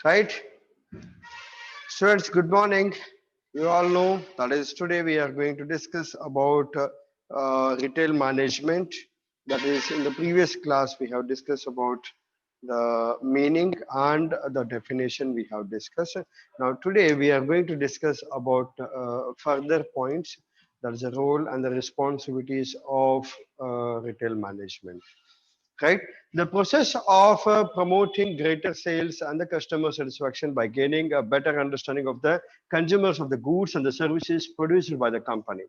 Right? Students, good morning. You all know that is today we are going to discuss about retail management. That is, in the previous class we have discussed about the meaning and the definition we have discussed. Now today we are going to discuss about further points. That is the role and the responsibilities of retail management. Right, the process of promoting greater sales and the customer satisfaction by gaining a better understanding of the consumers of the goods and the services produced by the company.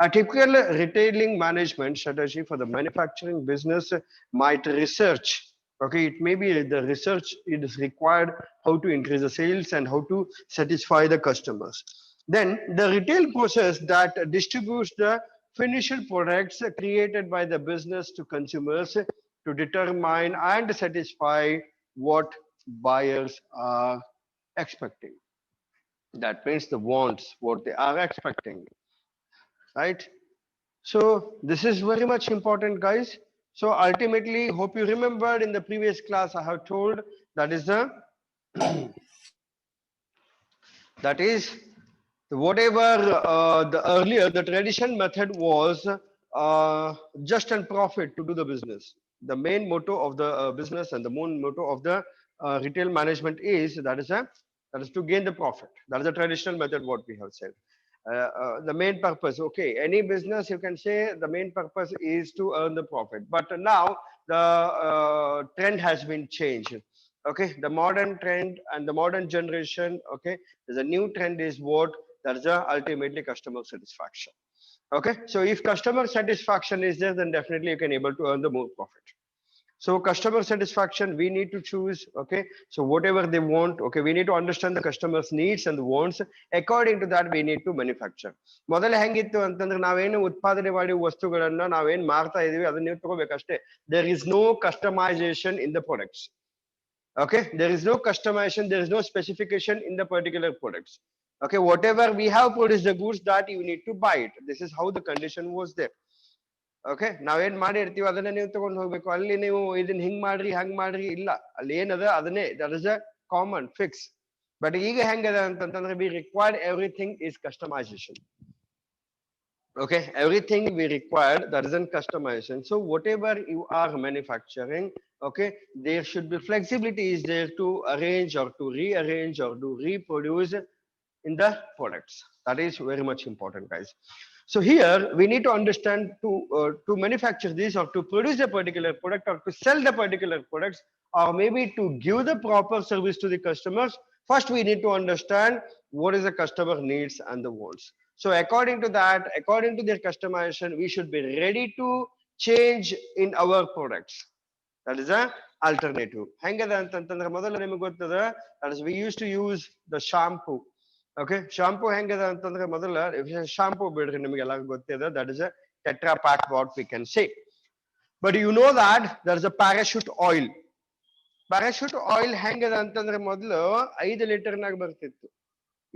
A typical retailing management strategy for the manufacturing business might research, okay, it may be the research it is required how to increase the sales and how to satisfy the customers. Then the retail process that distributes the finished products created by the business to consumers to determine and satisfy what buyers are expecting. That means the wants, what they are expecting, right? So this is very much important, guys. So ultimately, hope you remembered in the previous class I have told that is the that is whatever the earlier the tradition method was just and profit to do the business. The main motto of the business and the main motto of the retail management is that is to gain the profit. That is the traditional method what we have said. The main purpose, okay, any business you can say the main purpose is to earn the profit, but now the trend has been changed. Okay, the modern trend and the modern generation, okay, there's a new trend is what that's the ultimately customer satisfaction. Okay, so if customer satisfaction is there, then definitely you can able to earn the more profit. So customer satisfaction, we need to choose. Okay, so whatever they want, okay, we need to understand the customer's needs and wants. According to that, we need to manufacture. ಮೊದಲು ಹೆಂಗಿತ್ತು ಅಂತಂದ್ರೆ ನಾವೇನು ಉತ್ಪಾದನೆ ಮಾಡಿ ವಸ್ತುಗಳನ್ನ ನಾವೇನ್ ಮಾರ್ತಾ ಇದೀವಿ ಅದನ್ನ ನೀವು ತಗೋಬೇಕಷ್ಟೇ. There is no customization in the products. Okay, there is no customization, there is no specification in the particular products. Okay, whatever we have produced the goods that you need to buy it. This is how the condition was there. Okay ನಾವೇನ್ ಮಾಡಿರ್ತೀವಿ ಅದನ್ನ ನೀವು ತಗೊಂಡು ಹೋಗ್ಬೇಕು. ಅಲ್ಲಿ ನೀವು ಇದನ್ನ ಹಿಂಗ್ ಮಾಡ್ರಿ ಹಂಗ್ ಮಾಡ್ರಿ ಇಲ್ಲ, ಅಲ್ಲಿ ಏನದ ಅದನ್ನೇ that is a common fix. But ಈಗ ಹೆಂಗದ ಅಂತಂತಂದ್ರೆ we required everything is customisation. Okay, everything we required that is in customization. So whatever you are manufacturing, okay, there should be flexibility is there to arrange or to rearrange or to reproduce in the products. That is very much important, guys. So here we need to understand to manufacture this or to produce a particular product or to sell the particular products or maybe to give the proper service to the customers. First, we need to understand what is the customer needs and the wants. So according to that, according to their customization, we should be ready to change in our products. That is a alternative. ಹೆಂಗದ ಅಂತಂತಂದ್ರೆ ಮೊದಲು ನಿಮಗೆ ಗೊತ್ತದ that is we used to use the shampoo. Okay, shampoo ಹೆಂಗದ ಅಂತಂದ್ರೆ ಮೊದಲ shampoo ಬಿಡ್ರಿ ನಿಮಗೆಲ್ಲ ಗೊತ್ತಿದೆ that is a tetra pak what we can say. But you know that there is a parachute oil. Parachute oil ಹೆಂಗದ ಅಂತಂದ್ರೆ ಮೊದಲು 5 ಲೀಟರ್ನಾಗ ಬರ್ತಿತ್ತು,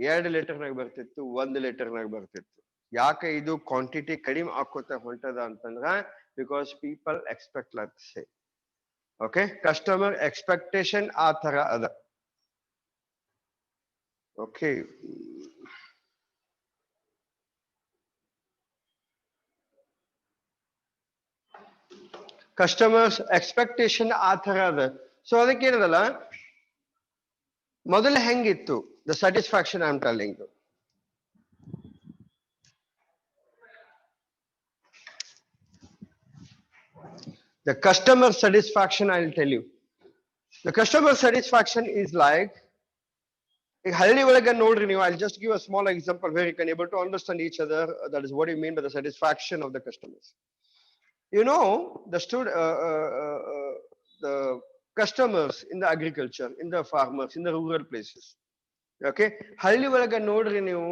2 ಲೀಟರ್ನಾಗ ಬರ್ತಿತ್ತು, 1 ಲೀಟರ್ನಾಗ ಬರ್ತಿತ್ತು. ಯಾಕೆ ಇದು ಕ್ವಾಂಟಿಟಿ ಕಡಿಮೆ ಹಾಕೋತ ಹೊಂಟದ ಅಂತಂದ್ರ because people expect like say. Okay, customer expectation ಆ ತರ ಅದ. ಓಕೆ, ಕಸ್ಟಮರ್ಸ್ ಎಕ್ಸ್ಪೆಕ್ಟೇಷನ್ ಆ ತರ ಅದ. ಸೊ ಅದಕ್ಕೆ ಏನದಲ್ಲ ಮೊದಲು ಹೆಂಗಿತ್ತು the satisfaction I am telling you. The customer satisfaction, I'll tell you. The customer satisfaction is like, ಹಳ್ಳಿ ಒಳಗೆ ನೋಡ್ರಿ ನೀವು, I'll just give a small example where you can able to understand each other. That is what you mean by the satisfaction of the customers. You know, the customers in the agriculture, in the farmers, in the rural places. Okay, ಹಳ್ಳಿ ಒಳಗೆ ನೋಡ್ರಿ ನೀವು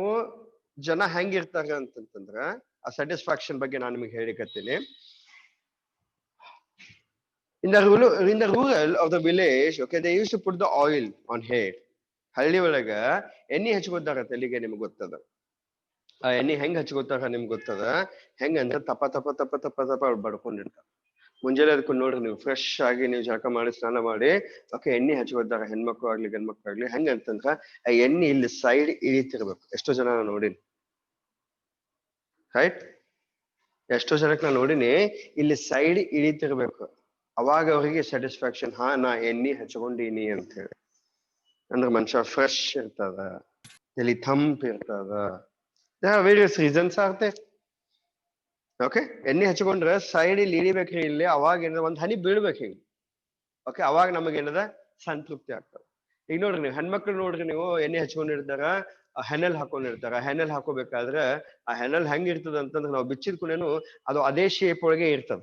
ಜನ ಹೆಂಗಿರ್ತಾರೆ ಅಂತಂತಂದ್ರೆ ಆ satisfaction ಬಗ್ಗೆ ನಾನು ನಿಮಗೆ ಹೇಳಿಕತ್ತೀನಿ. In the rural of the village, okay, they used to put the oil on hair. ಹಳ್ಳಿ ಒಳಗ ಎಣ್ಣೆ ಹಚ್ಕೋತಾರ ತಲೆಗೆ, ನಿಮ್ಗೆ ಗೊತ್ತದ. ಆ ಎಣ್ಣೆ ಹೆಂಗ್ ಹಚ್ಕೋತಾರ ನಿಮ್ಗೆ ಗೊತ್ತದ, ಹೆಂಗಂದ್ರೆ ತಪ ತಪ ತಪ ತಪ ತಪ ಬಡ್ಕೊಂಡಿರ್ತಾರ. ಮುಂಜಾನೆ ಅದಕ್ಕೆ ನೋಡ್ರಿ ನೀವು ಫ್ರೆಶ್ ಆಗಿ ನೀವು ಜಳಕ ಮಾಡಿ ಸ್ನಾನ ಮಾಡಿ ಓಕೆ ಎಣ್ಣೆ ಹಚ್ಕೋತಾರ ಹೆಣ್ಮಕ್ಳು ಆಗ್ಲಿ ಗಂಡ್ಮಕ್ಳು ಆಗ್ಲಿ ಹೆಂಗಂತಂದ್ರ ಆ ಎಣ್ಣೆ ಇಲ್ಲಿ ಸೈಡ್ ಇಳಿತಿರ್ಬೇಕು. ಎಷ್ಟೋ ಜನ ನಾನು ನೋಡಿನಿ, ರೈಟ್? ಎಷ್ಟೋ ಜನಕ್ಕೆ ನಾನು ನೋಡಿನಿ ಇಲ್ಲಿ ಸೈಡ್ ಇಳಿತಿರ್ಬೇಕು. ಅವಾಗ ಅವರಿಗೆ ಸ್ಯಾಟಿಸ್ಫ್ಯಾಕ್ಷನ್, ಹಾ ನಾ ಎಣ್ಣೆ ಹಚ್ಕೊಂಡೀನಿ ಅಂತ ಹೇಳಿ. ಅಂದ್ರೆ ಮನುಷ್ಯ ಫ್ರೆಶ್ ಇರ್ತದ, ತಲಿ ತಂಪ್ ಇರ್ತದ. ವೇರಿಯಸ್ ರೀಸನ್ಸ್ ಆಗುತ್ತೆ. ಓಕೆ, ಎಣ್ಣೆ ಹಚ್ಕೊಂಡ್ರೆ ಸೈಡ್ ಇಲ್ಲಿ ಇಳಿಬೇಕ್ರಿ, ಇಲ್ಲಿ ಅವಾಗ ಏನದ ಒಂದ್ ಹನಿ ಬೀಳ್ಬೇಕು ಹಿಂಗ್. ಓಕೆ, ಅವಾಗ ನಮಗೇನದ ಸಂತೃಪ್ತಿ ಆಗ್ತದೆ. ಈಗ ನೋಡ್ರಿ ನೀವು ಹೆಣ್ಮಕ್ಳು ನೋಡ್ರಿ, ನೀವು ಎಣ್ಣೆ ಹಚ್ಕೊಂಡಿರ್ತಾರ, ಹೆನಲ್ ಹಾಕೊಂಡಿರ್ತಾರ. ಹೆನಲ್ ಹಾಕೋಬೇಕಾದ್ರೆ ಆ ಹೆನಲ್ ಹೆಂಗ್ ಇರ್ತದ ಅಂತಂದ್ರೆ ನಾವು ಬಿಚ್ಚಿದ ಕೂಡೇನು ಅದು ಅದೇ ಶೇಪ್ ಒಳಗೆ ಇರ್ತದ.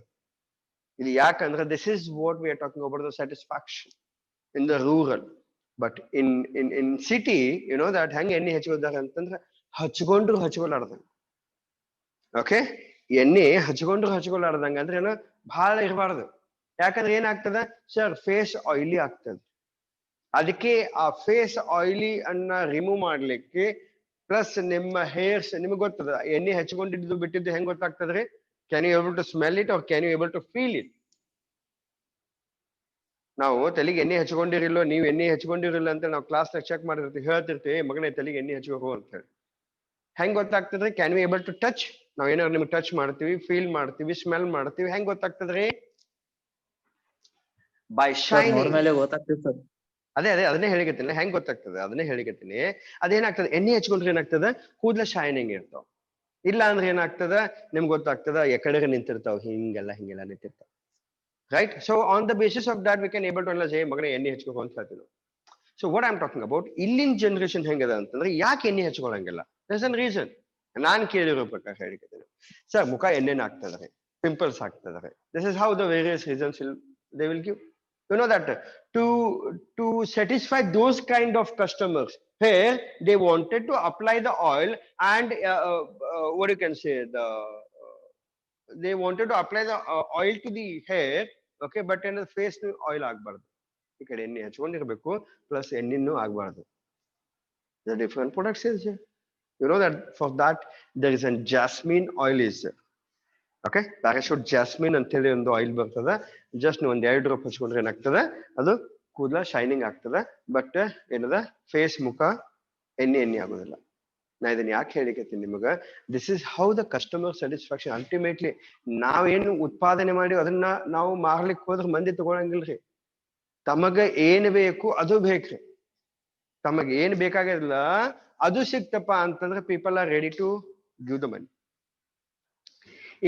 ಇದು ಯಾಕಂದ್ರೆ this is what we are talking about the satisfaction in the rural. But in city you know that ಹೆಂಗ್ ಎಣ್ಣೆ ಹಚ್ಕೋದಾರ ಅಂತಂದ್ರೆ ಹಚ್ಕೊಂಡ್ರು ಹಚ್ಕೊಲಾರ್ದಂಗ. ಓಕೆ, ಎಣ್ಣೆ ಹಚ್ಕೊಲಾರ್ದಂಗ ಅಂದ್ರೆ ಏನು, ಬಹಳ ಇರಬಾರ್ದು. ಯಾಕಂದ್ರೆ ಏನಾಗ್ತದ ಸರ್, ಫೇಸ್ ಆಯಿಲಿ ಆಗ್ತದೆ. ಅದಕ್ಕೆ ಆ ಫೇಸ್ ಆಯಿಲಿ ಅನ್ನ ರಿಮೂವ್ ಮಾಡ್ಲಿಕ್ಕೆ ಪ್ಲಸ್ ನಿಮ್ಮ ಹೇರ್ಸ್, ನಿಮ್ಗೆ ಗೊತ್ತದ ಎಣ್ಣೆ ಹಚ್ಕೊಂಡಿದ್ದು ಬಿಟ್ಟಿದ್ದು ಹೆಂಗ್ ಗೊತ್ತಾಗ್ತದ್ರಿ? Can you able to smell it or can you able to feel it? ನಾವು ತಲೆಗೆ ಎಣ್ಣೆ ಹಚ್ಕೊಂಡಿರಿಲ್ಲೋ, ನೀವು ಎಣ್ಣೆ ಹಚ್ಕೊಂಡಿರಿಲ್ಲ ಅಂತ ನಾವು ಕ್ಲಾಸ್ ಚೆಕ್ ಮಾಡಿರ್ತೀವಿ, ಹೇಳ್ತಿರ್ತೀವಿ ಮಗನೇ ತಲೆಗೆ ಎಣ್ಣೆ ಹಚ್ಕೋಬೇಕು ಅಂತ ಹೇಳಿ. ಹೆಂಗ್ ಗೊತ್ತಾಗ್ತದ್ರಿ? Can you able to touch? ನಾವ್ ಏನಾದ್ರು ನಿಮ್ಗೆ ಟಚ್ ಮಾಡ್ತೀವಿ, ಫೀಲ್ ಮಾಡ್ತೀವಿ, ಸ್ಮೆಲ್ ಮಾಡ್ತೀವಿ, ಹೆಂಗ್ ಗೊತ್ತಾಗ್ತದ್ರಿ? By shining. ಅದನ್ನೇ ಹೇಳಿಕತ್ತೀನಿ, ಹೆಂಗ್ ಗೊತ್ತಾಗ್ತದೆ ಅದನ್ನೇ ಹೇಳಿಕತ್ತೀನಿ. ಅದೇನಾಗ್ತದೆ, ಎಣ್ಣೆ ಹಚ್ಕೊಂಡ್ರೆ ಏನಾಗ್ತದ, ಕೂದಲ ಶೈನಿಂಗ್ ಇರ್ತಾವ. ಇಲ್ಲ ಅಂದ್ರೆ ಏನಾಗ್ತದ, ನಿಮ್ಗೆ ಗೊತ್ತಾಗ್ತದ ಎಕಡೆಗೆ ನಿಂತಿರ್ತಾವ, ಹಿಂಗೆಲ್ಲ ನಿಂತಿರ್ತಾವ. Right? So on the basis of that we can able to analyse, ಮಗನೇ ಎಣ್ಣೆ ಹಚ್ಕೋಬೇಕು ಅಂತ ಹೇಳ್ತೀವಿ. So what I am talking about, ಇಲ್ಲಿನ ಜನರೇಷನ್ ಹೆಂಗದ ಅಂತಂದ್ರೆ ಯಾಕೆ ಎಣ್ಣೆ ಹಚ್ಕೊಳಂಗಿಲ್ಲ? ದರ್ಸ್ ಅನ್ ರೀಸನ್. ನಾನ್ ಕೇಳಿರೋ ಪ್ರಕಾರ ಹೇಳಿಕತ್ತೀನಿ. ಸರ್, ಮುಖ ಎಣ್ಣೆನ ಆಗ್ತದೆ, ಪಿಂಪಲ್ಸ್ ಆಗ್ತದೆ. This is how the various reasons they will give. You know that to satisfy those kind of customers, here they wanted to apply the oil and what you can say, they wanted to apply the oil to the hair. Okay, but in the face oil ಆಗಬಾರ್ದು, ಈ ಕಡೆ ಎಣ್ಣೆ ಹಚ್ಕೊಂಡಿರ್ಬೇಕು plus ಎಣ್ಣೆನೂ ಆಗಬಾರ್ದು. The different products is here. You know that for that there is a jasmine oil is there. Okay, parachute jasmine ಅಂತ ಹೇಳಿ ಒಂದು oil ಬರ್ತದ. Just ನೀವು ಒಂದ್ 2 ಡ್ರಾಪ್ ಹಚ್ಕೊಂಡ್ರೆ ಏನಾಗ್ತದೆ, ಅದು ಕೂದಲ ಶೈನಿಂಗ್ ಆಗ್ತದೆ. ಬಟ್ ಏನದ, ಫೇಸ್ ಮುಖ ಎಣ್ಣೆ ಆಗೋದಿಲ್ಲ. ನಾ ಇದನ್ನ ಯಾಕೆ ಹೇಳಿಕತ್ತೀನಿ ನಿಮಗ, this is how the customer satisfaction. Ultimately ನಾವೇನು ಉತ್ಪಾದನೆ ಮಾಡಿ ಅದನ್ನ ನಾವು ಮಾರ್ಲಿಕ್ಕೆ ಹೋದ್ರೆ ಮಂದಿ ತಗೊಳಂಗಿಲ್ರಿ. ತಮಗ ಏನ್ ಬೇಕು ಅದು ಬೇಕ್ರಿ. ತಮಗ ಏನ್ ಬೇಕಾಗಿಲ್ಲ ಅದು ಸಿಕ್ತಪ್ಪ ಅಂತಂದ್ರೆ people are ready to give the money.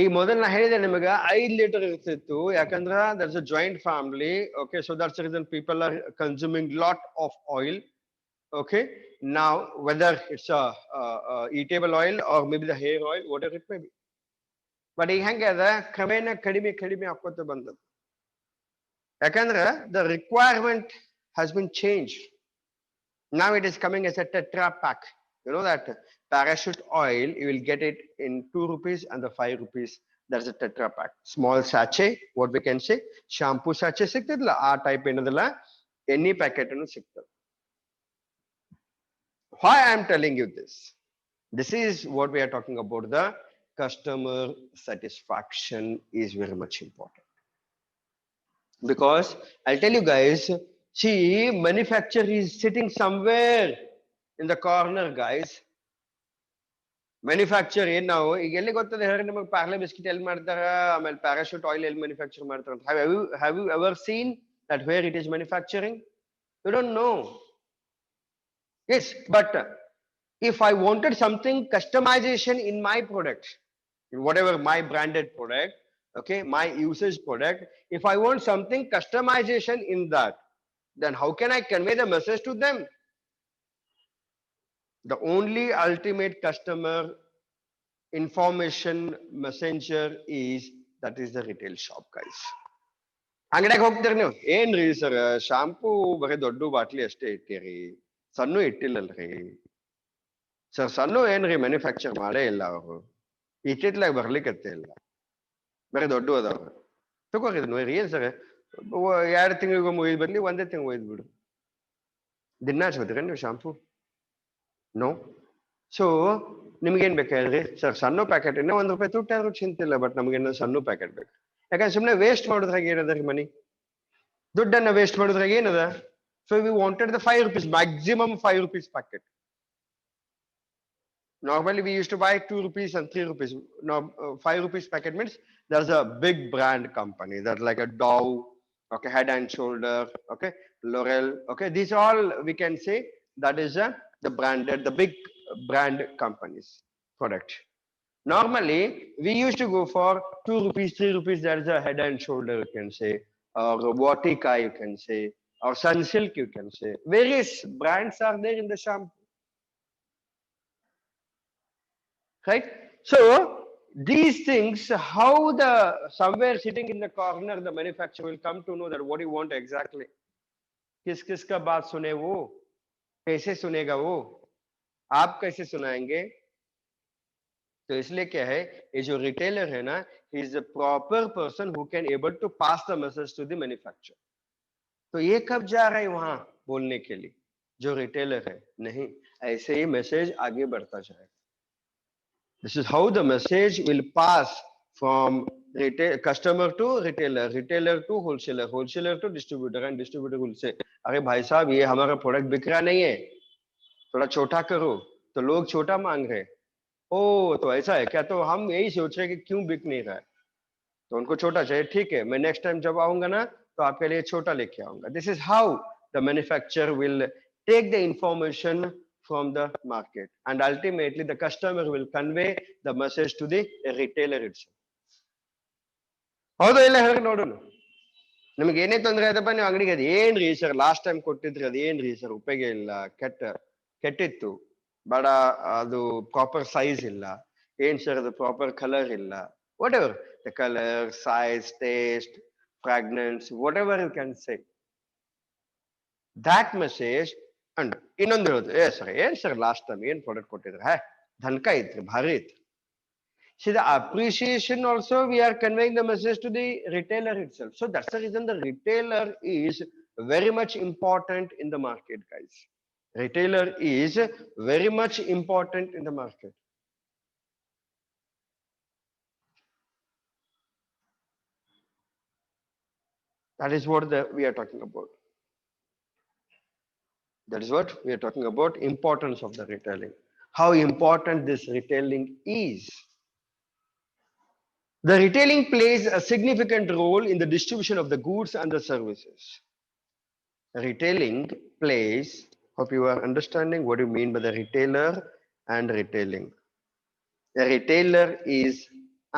ಈಗ ಮೊದಲು ನಾ ಹೇಳಿದೆ ನಿಮಗೆ 5 ಲೀಟರ್ ಇರ್ತಿತ್ತು, ಯಾಕಂದ್ರೆ that's a joint family. Okay, so that's reason people are consuming lot of oil. Okay, now whether it's a eatable oil or maybe the hair oil, whatever it may be. But ಈಗ ಹೆಂಗದ, ಕ್ರಮೇಣ ಕಡಿಮೆ ಆಕೋತ ಬಂದದ್ದು. ಯಾಕಂದ್ರೆ the requirement has been changed. Now it is coming as a tetra pack. You know that parachute oil, you will get it in 2 rupees and the 5 rupees. That's a tetra pack. Small sachet, what we can say, shampoo sachet ಸಿಗ್ತದಲ್ಲ ಆ type ಏನದಲ್ಲ, ಎಣ್ಣೆ packet ಅನ್ನು ಸಿಗ್ತದೆ. Why I am telling you this? This is what we are talking about. The customer satisfaction is very much important. Because I'll tell you guys, see, manufacturer is sitting somewhere in the corner, guys. Manufacture ಏನ್ ನಾವು ಈಗ ಎಲ್ಲಿ ಗೊತ್ತದೆ ಹೇಳ್ರಿ ನಿಮಗೆ, Parle biscuit ಎಲ್ಲಿ ಮಾಡ್ತಾರ, ಆಮೇಲೆ parachute oil ಎಲ್ಲಿ ಮ್ಯಾನುಫ್ಯಾಕ್ಚರ್ ಮಾಡ್ತಾರ ಅಂತ. Have you ever seen that where it is manufacturing? You don't know. Yes, but if I wanted something customization in my product, in whatever my branded product, okay, my usage product, if I want something customization in that, then how can I convey the message to them? The only ultimate customer information messenger is the retail shop, guys. ಅಂಗಡಿಯಾಗ ಹೋಗ್ತೀರಿ ನೀವು, ಏನ್ರಿ sir shampoo ಬರೀ ದೊಡ್ಡ bottle ಅಷ್ಟೇ ಇಟ್ಟಿರಿ, ಸಣ್ಣ ಇಟ್ಟಿಲ್ಲಲ್ರಿ sir. ಸಣ್ಣ ಏನ್ರಿ ಮ್ಯಾನುಫ್ಯಾಕ್ಚರ್ ಮಾಡೇ ಇಲ್ಲ ಅವರು, ಇಟ್ಟಿತ್ಲಾಗ ಬರ್ಲಿಕ್ಕತ್ತೆ ಇಲ್ಲ, ಬರೀ ದೊಡ್ಡ ಅದಾವ್ರು. ತಗೋರಿ ನೋಡ್ರಿ, ಏನ್ ಸರ್ 2 ತಿಂಗಳಿಗೊಮ್ಮೆ ಒಯ್ದು ಬರ್ಲಿ, 1 ತಿಂಗಳು ಒಯ್ದು ಬಿಡು. ದಿನ ಹಚ್ಕೋತೀರ ನೀವು ಶಾಂಪೂ? ನೋ. ಸೊ ನಿಮ್ಗೇನ್ ಬೇಕು ಹೇಳ್ರಿ ಸರ್, ಸಣ್ಣ ಪ್ಯಾಕೆಟ್ ಇನ್ನೂ 1 ರೂಪಾಯಿ ತುಟ್ಟಾದ್ರೂ ಚಿಂತಿಲ್ಲ, ಬಟ್ ನಮ್ಗೇನ ಸಣ್ಣ ಪ್ಯಾಕೆಟ್ ಬೇಕು. ಯಾಕಂದ್ರೆ ಸುಮ್ಮನೆ ವೇಸ್ಟ್ ಮಾಡೋದ್ರಾಗ ಏನದ ಮನಿ, ದುಡ್ಡನ್ನ ವೇಸ್ಟ್ ಮಾಡೋದ್ರಾಗ ಏನದ. So we wanted the 5 rupees, maximum 5 rupees packet. Normally we used to buy 2 rupees and 3 rupees. Now 5 rupees packet means there's a big brand company that's like a Dow, okay, Head and Shoulder, okay, L'Oreal, okay, these all we can say that is the branded, the big brand companies product. Normally we used to go for 2 rupees, 3 rupees, that is a Head and Shoulder, you can say, or Vatika, you can say, or Sunsilk, you can say. Various brands are there in the shampoo, right? So these things, how the somewhere sitting in the corner, the manufacturer will come to know that what you want exactly. किस किस का बात सुने वो, कैसे सुनेगा वो, आप कैसे सुनाएंगे. तो इसलिए क्या है, ये जो रिटेलर है ना, he is the proper person who can able to pass the message to the manufacturer. तो ये कब जा रहा है वहां बोलने के लिए, जो रिटेलर है, नहीं, ऐसे ही मैसेज आगे बढ़ता जाएगा. This is how the message will pass from retail customer to retailer, retailer to wholesaler, wholesaler to distributor, and distributor will say, अरे भाई साहब ये हमारा प्रोडक्ट बिक रहा नहीं है, थोड़ा छोटा करो. तो लोग छोटा मांग रहे. ओ तो ऐसा है क्या, तो हम यही सोच रहे हैं कि क्यों बिक नहीं रहा है, तो उनको छोटा चाहिए. ठीक है, मैं नेक्स्ट टाइम जब आऊंगा ना तो आपके लिए छोटा लेके आऊंगा. This is how the manufacturer will take the information from the market, and ultimately the customer will convey the message to the retailer itself. ಹೌದು ಇಲ್ಲ ಹೇಳಿ ನೋಡೋಣ. ನಿಮ್ಗೆ ಏನೇ ತೊಂದರೆ ಆಯ್ತಪ್ಪ, ನೀವು ಅಂಗಡಿಗೆ ಅದು ಏನ್ರಿ ಸರ್ ಲಾಸ್ಟ್ ಟೈಮ್ ಕೊಟ್ಟಿದ್ರಿ, ಅದು ಏನ್ರಿ ಸರ್ ಉಪಯೋಗ ಇಲ್ಲ, ಕೆಟ್ಟಿತ್ತು, ಬೇಡ, ಅದು ಪ್ರಾಪರ್ ಸೈಜ್ ಇಲ್ಲ, ಏನ್ ಸರ್ ಅದು ಪ್ರಾಪರ್ ಕಲರ್ ಇಲ್ಲ, whatever the colour, size, taste, fragrance, whatever you can say, that message. And ಇನ್ನೊಂದು ಹೇಳೋದು, ಸರ್ ಏನ್ ಸರ್ ಲಾಸ್ಟ್ ಟೈಮ್ ಏನ್ ಪ್ರಾಡಕ್ಟ್ ಕೊಟ್ಟಿದ್ರೆ, ಧನ್ಕ ಐತ್ರಿ, ಭಾರಿ ಐತ್ರಿ. See the appreciation also we are conveying the message to the retailer itself. So that's the reason the retailer is very much important in the market, guys. Retailer is very much important in the market. That is what we are talking about. That is what we are talking about, importance of the retailing. How important this retailing is. The retailing plays a significant role in the distribution of the goods and the services. Retailing plays, hope you are understanding what you mean by the retailer and retailing. A retailer is,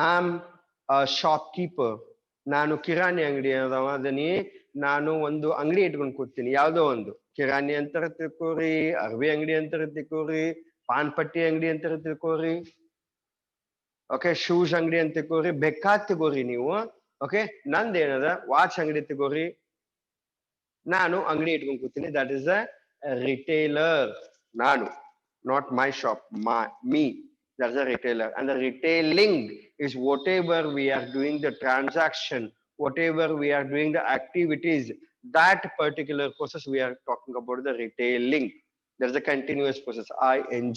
I'm a shopkeeper. ನಾನು ಕಿರಾಣಿ ಅಂಗಡಿ ಅದನಿ, ನಾನು ಒಂದು ಅಂಗಡಿ ಇಟ್ಕೊಂಡು ಕೂತೀನಿ, ಯಾವ್ದೋ ಒಂದು ಕಿರಾಣಿ ಅಂತಾರ ತಿಳ್ಕೋರಿ, ಅರ್ವಿ ಅಂಗಡಿ ಅಂತಾರ ತಿಳ್ಕೋರಿ, ಪಾನ್ ಪಟ್ಟಿ ಅಂಗಡಿ ಅಂತಾರ ತಿಳ್ಕೋರಿ, ಓಕೆ, ಶೂಸ್ ಅಂಗಡಿ ಅಂತ ತಿಳ್ಕೋರಿ, ಬೇಕಾದ್ ತಗೋರಿ ನೀವು. ಓಕೆ, ನಂದೇನದ ವಾಚ್ ಅಂಗಡಿ ತಗೋರಿ, ನಾನು ಅಂಗಡಿ ಇಟ್ಕೊಂಡು ಕೂತೀನಿ, ದಟ್ ಇಸ್ ಅ ರಿಟೇಲರ್. ನಾನು, not my shop, me, that's a retailer. And the retailing is whatever we are doing the transaction, whatever we are doing the activities, that particular process we are talking about the retailing. There's a continuous process, ing.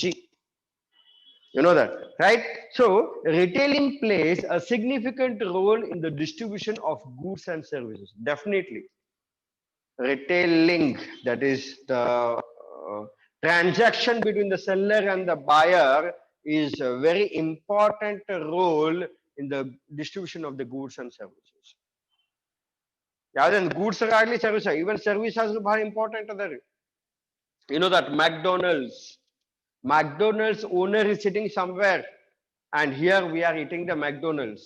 You know that, right? So retailing plays a significant role in the distribution of goods and services. Definitely retailing, that is the transaction between the seller and the buyer, is a very important role in the distribution of the goods and services. ಯಾವುದೇ goods ಆಗಲಿ service, even service has ಬಹಳ important ಅದ ರೀ. You know that McDonald's owner is sitting somewhere, and here we are eating the McDonald's.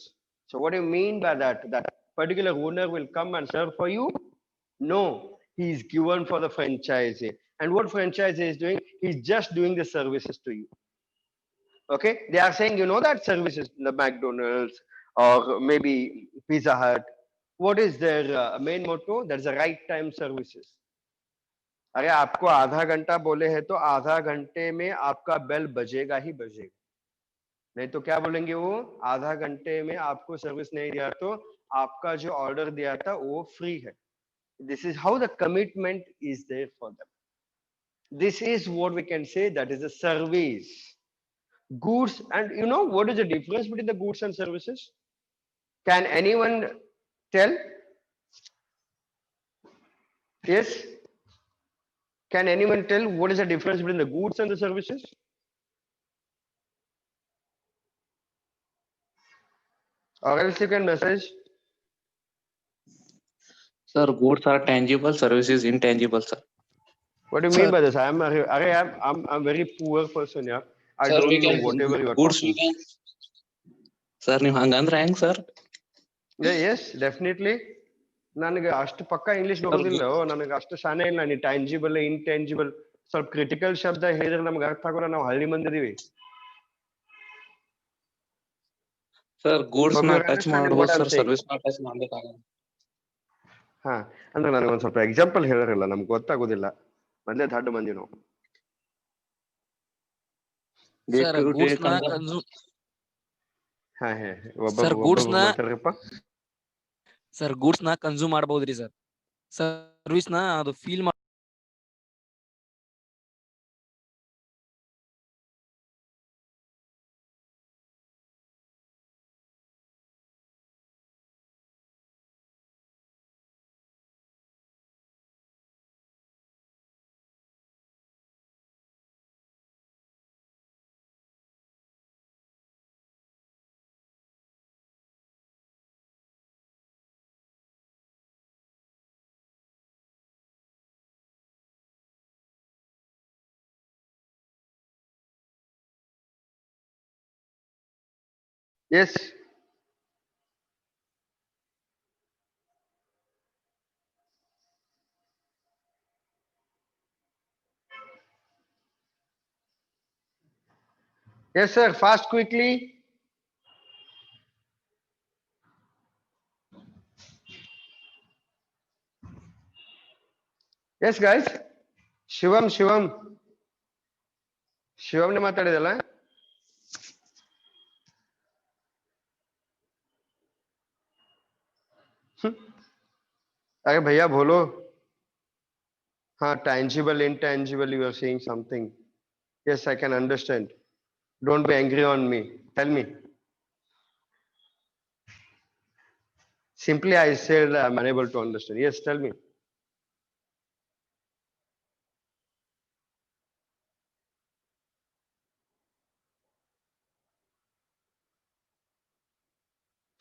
So what do you mean by that? That particular owner will come and serve for you? No, he is given for the franchisee. And what franchisee is doing? He's just doing the services to you. Okay, they are saying, you know that services, the McDonald's or maybe Pizza Hut, what is their main motto? That's the right time services. अरे आपको आधा घंटा बोले हैं तो आधा घंटे में आपका बेल बजेगा ही बजेगा, नहीं तो क्या बोलेंगे वो, आधा घंटे में आपको सर्विस नहीं दिया तो आपका जो ऑर्डर दिया था वो फ्री है. This is how the commitment is there for them. This is what we can say, that is a service. Goods, and you know what is the difference between the goods and services? Can anyone tell? Yes. Can anyone tell what is the difference between the goods and the services? Or else you can message. Sir, goods are tangible, services intangible, sir. What do you mean Sir, by this? I'm very poor person, yeah. I sir, we don't know can whatever you are goods we talking. can. Sir, ನೀವು ಹಂಗಂದ್ರೆ ಹೆಂಗ್ sir? Yeah, yes, definitely. ನನಗೆ ಅಷ್ಟು ಪಕ್ಕ English Sir, ಬರೋದಿಲ್ಲ ನನಗೆ ಅಷ್ಟು ಶಾನೆ ಇಲ್ಲ ನೀ ಟ್ಯಾಂಜಿಬಲ್ ಇಂಟ್ಯಾಂಜಿಬಲ್ ಸ್ವಲ್ಪ ಕ್ರಿಟಿಕಲ್ ಶಬ್ದ ಹೇಳಿದ್ರೆ ನಮ್ಗೆ ಅರ್ಥ ಆಗೋಲ್ಲ ನಾವು ಹಳ್ಳಿ ಮಂದಿ ಇದೀವಿ sir, goods Hope ನ you're ಟಚ್ understanding what ಮಾಡ್ಬೋದು I'm ಸರ್, saying. ಸರ್ವಿಸ್ ನ ಟಚ್ ಮಾಡ್ಬೇಕಾಗಲ್ಲ. ಹಾ ಅಂದ್ರೆ ನನಗೆ ಒಂದ್ ಸ್ವಲ್ಪ ಎಕ್ಸಾಂಪಲ್ ಹೇಳಿರಲ್ಲ ನಮ್ಗೆ ಗೊತ್ತಾಗೋದಿಲ್ಲ ಮೊದಲೇ ದಡ್ಡ ಮಂದಿ ನಾವು day sir to day goods ನ ಕನ್ಸ್ಯೂಮ್ ಹಾ ಹೇ ಸರ್ ಒಬ್ಬೊಬ್ಬ ಗೂಡ್ಸ್ ನ ಮಾತಾಡ್ರಪ್ಪ ಸರ್ ಗೂಡ್ಸ್ ನ ಕನ್ಸ್ಯೂಮ್ ಮಾಡಬಹುದ್ರಿ ಸರ್ ಸರ್ವಿಸ್ ನ ಅದು feel yes yes sir fast quickly yes guys Shivam ಶಿವಮ್ನೆ ಮಾತಾಡಿದಲ್ಲ अरे भैया बोलो हाँ tangible intangible you are saying something yes I can understand don't be angry on me tell me simply I said I'm unable to understand yes tell me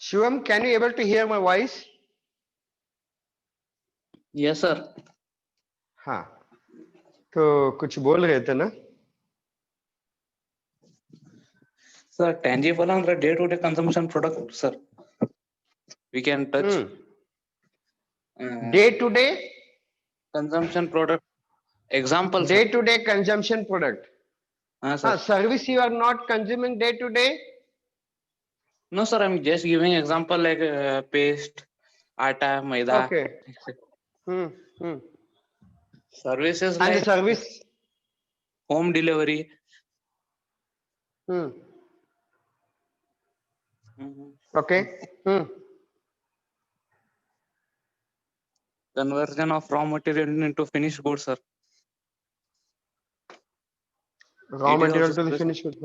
Shivam can you able to hear my voice Yes, sir. हाँ तो कुछ बोल रहे थे ना Sir, tangible ಅಂದ್ರೆ day to day consumption product sir. We can touch day to day consumption product. Example, day sir. to day consumption product Sir. service you are not consuming day to day No, sir, I'm just giving example like paste, atta, maida. okay hmm. Services and like the service home delivery. hmm. Okay Conversion of raw material into finished goods, sir. raw It is material also to the service. finished good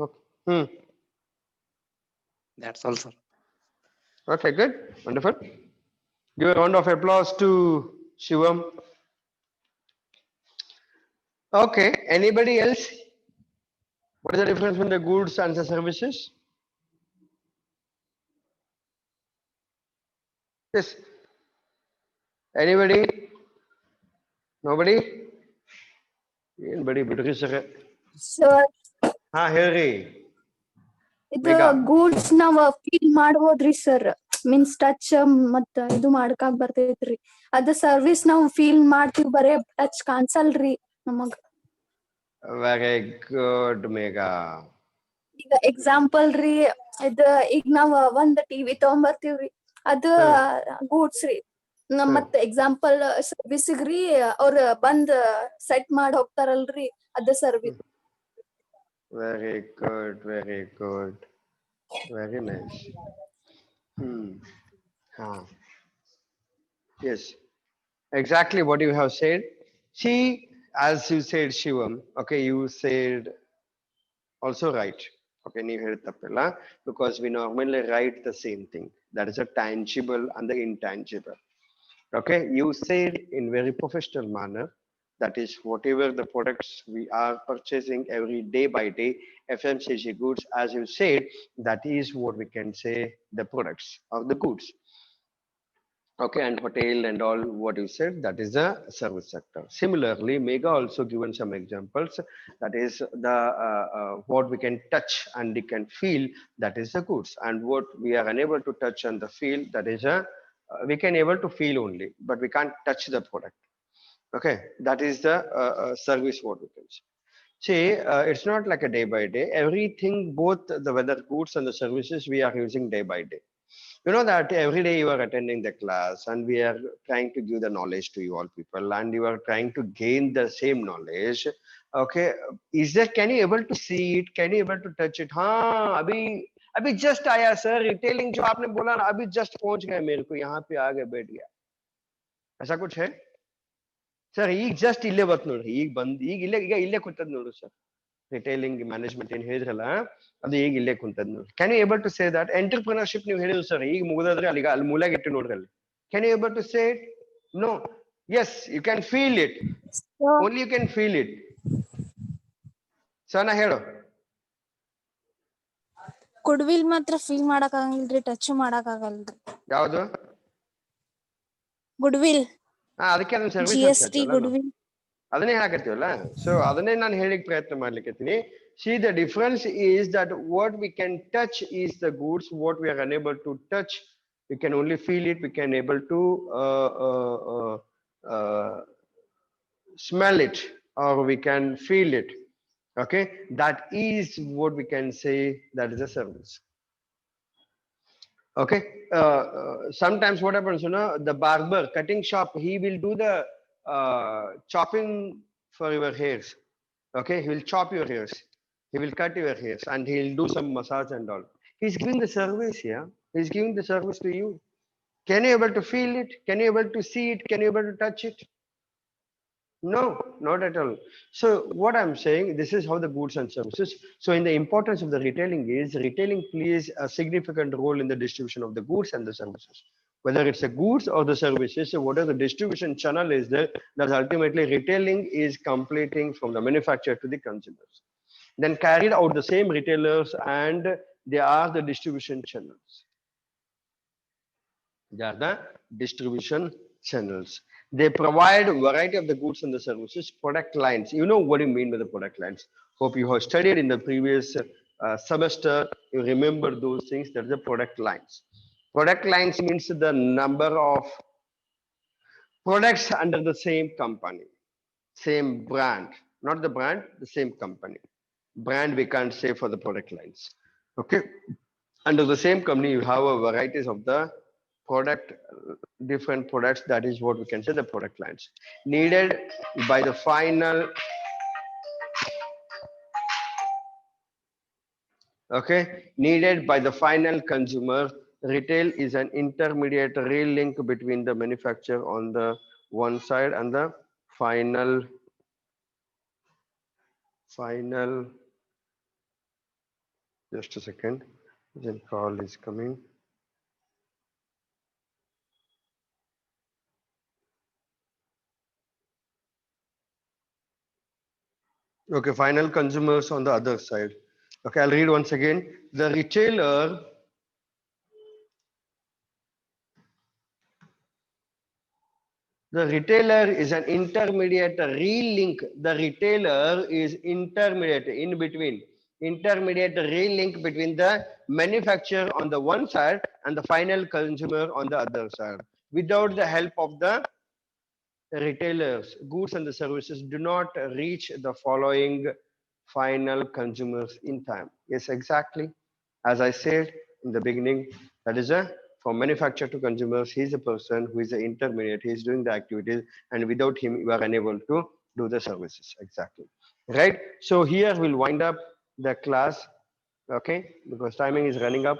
okay That's all, sir. okay good wonderful give a round of applause to Shivam okay anybody else what is the difference between the goods and the services yes anybody nobody anybody ಬಿಡ್ರಿ sir sir ಹಾ ಹೇಳ್ರಿ ಇದು Megha goods ನಾವ್ feel ಮಾಡ್ಬೋದ್ರಿ sir means touch ಮತ್ತ ಇದು ಮಾಡ್ಕಾಕ್ ಬರ್ತೈತ್ರಿ ಅದ ಸರ್ವಿಸ್ ನಾವ್ ಫೀಲ್ ಮಾಡ್ತೀವಿ ಬರೇ ಟಚ್ ಕಾಣ್ಸಲ್ರಿ ನಮಗ್ ವೆರಿ ಗುಡ್ ಮೇಘಾ ಈಗ ಎಕ್ಸಾಂಪಲ್ ರೀ ಇದ ಈಗ ನಾವ್ ಒಂದ್ ಟಿವಿ ತಗೊಂಬರ್ತೀವ್ರಿ ಅದ ಗೂಡ್ಸ್ ರೀ ಮತ್ತ ಎಕ್ಸಾಂಪಲ್ ಸರ್ವಿಸ್ಗ್ ರೀ ಅವ್ರ ಬಂದ್ ಸೆಟ್ ಮಾಡಿ ಹೋಗ್ತಾರಲ್ರಿ ಅದ service very good very nice huh. Yes exactly what you have said see as you said Shivam okay you said also right Okay, ನೀವು ಹೇಳಿದ ತಪ್ಪಿಲ್ಲ, because we normally write the same thing. That is a tangible and the intangible. Okay, you say in very professional manner, that is whatever the products we are purchasing every day by day, FMCG goods, as you said, that is what we can say the products or the goods. Okay, and hotel and all what you said, that is the service sector. Similarly, Mega also given some examples. That is the what we can touch and we can feel, that is the goods, and what we are unable to touch and the feel, that is a we can able to feel only, but we can't touch the product. Okay, that is the service what we can say. See, it's not like a day by day. Everything, both the weather goods and the services, we are using day by day. You know that every day you are attending the class and we are trying to give the knowledge to you all people, and you are trying to gain the same knowledge. Okay, is there, can you able to see it, can you able to touch it? हाँ, अभी just आया sir, retailing जो आपने बोला ना, अभी just पहुंच गए, मेरे को यहाँ पे आगे बैठ गया, ऐसा कुछ है ಸರ್? ಈಗ ಜಸ್ಟ್ ಇಲ್ಲೇ ಬತ್ ನೋಡ್ರಿ, ಈಗ ಬಂದ್ ಈಗ ಇಲ್ಲೇ ಕುಂತದ್ ನೋಡ್ರಿ ಸರ್. ರಿಟೈಲಿಂಗ್ ಮ್ಯಾನೇಜ್ಮೆಂಟ್ ಏನ್ ಹೇಳಿದ್ರಲ್ಲ, ಅದು ಈಗ ಇಲ್ಲೇ ಕುಂತದ್ ನೋಡ್ರಿ. Can you able to say that? Entrepreneurship ನೀವು ಹೇಳಿದ್ರು ಸರ್, ಈಗ ಮುಗಿದ್ರೆ ಅಲ್ಲಿ ಮೂಲೆಗೆ ಇಟ್ಟು ನೋಡ್ರಿ ಅಲ್ಲಿ. Can you able to say it? No. Yes, you can feel it, only you can feel it. Sir ನಾ ಹೇಳು, ಗುಡ್ವಿಲ್ ಮಾತ್ರ ಫೀಲ್ ಮಾಡಕ್ ಆಗಲ್ರಿ, ಟಚ್ ಮಾಡಕ್ ಆಗಲ್ರಿ. ಯಾವ್ದು? ಗುಡ್ವಿಲ್, ಅದಕ್ಕೆ ಅದನ್ನ ಸರ್ವಿಸ್ GST ಅಂತ ಗುಡ್ವಿಲ್. ಅದನ್ನೇ ಹೇಳಕತ್ತೀವಲ್ಲ. ಸೊ ಅದನ್ನೇ ನಾನು ಹೇಳಿಕ್ ಪ್ರಯತ್ನ ಮಾಡ್ಲಿಕ್ಕತ್ತೀನಿ. See, the difference is that what we can touch is the goods, what we are unable to touch, we can only feel it, we can able to smell it, or we can feel it. Okay, that is what we can say, that is a service. Okay, sometimes what happens, you know, the barber cutting shop, he will do the chopping for your hairs. Okay, he will chop your hairs, he will cut your hairs, and he'll do some massage and all. He's giving the service. Yeah, he's giving the service to you. Can you able to feel it? Can you able to see it? Can you able to touch it? No, not at all. So what I'm saying, this is how the goods and services. So in the importance of the retailing is, retailing plays a significant role in the distribution of the goods and the services. Whether it's a goods or the services, so whatever the distribution channel is there, that ultimately retailing is completing from the manufacturer to the consumers. Then carried out the same retailers, and they are the distribution channels. They are the distribution channels. They provide a variety of the goods and the services, product lines. You know what you mean by the product lines. Hope you have studied in the previous semester. You remember those things. That is the product lines. Product lines means the number of products under the same company, same brand, not the brand, the same company. Brand we can't say for the product lines. Okay, under the same company you have a varieties of the product, different products. That is what we can say the product lines needed by the final. Okay, needed by the final consumer. Retail is an intermediary link between the manufacturer on the one side and the final just a second, the call is coming. Okay, final consumers on the other side. Okay, I'll read once again. The retailer is an intermediary link. The retailer is intermediate, in between, intermediary link between the manufacturer on the one side and the final consumer on the other side. Without the help of the retailers, goods and the services do not reach the following final consumers in time. Yes, exactly. As I said in the beginning, that is a, from manufacturer to consumers, he is a person who is the intermediate, he is doing the activities, and without him, you are unable to do the services. Exactly. Right? So here we'll wind up the class, okay, because timing is running up.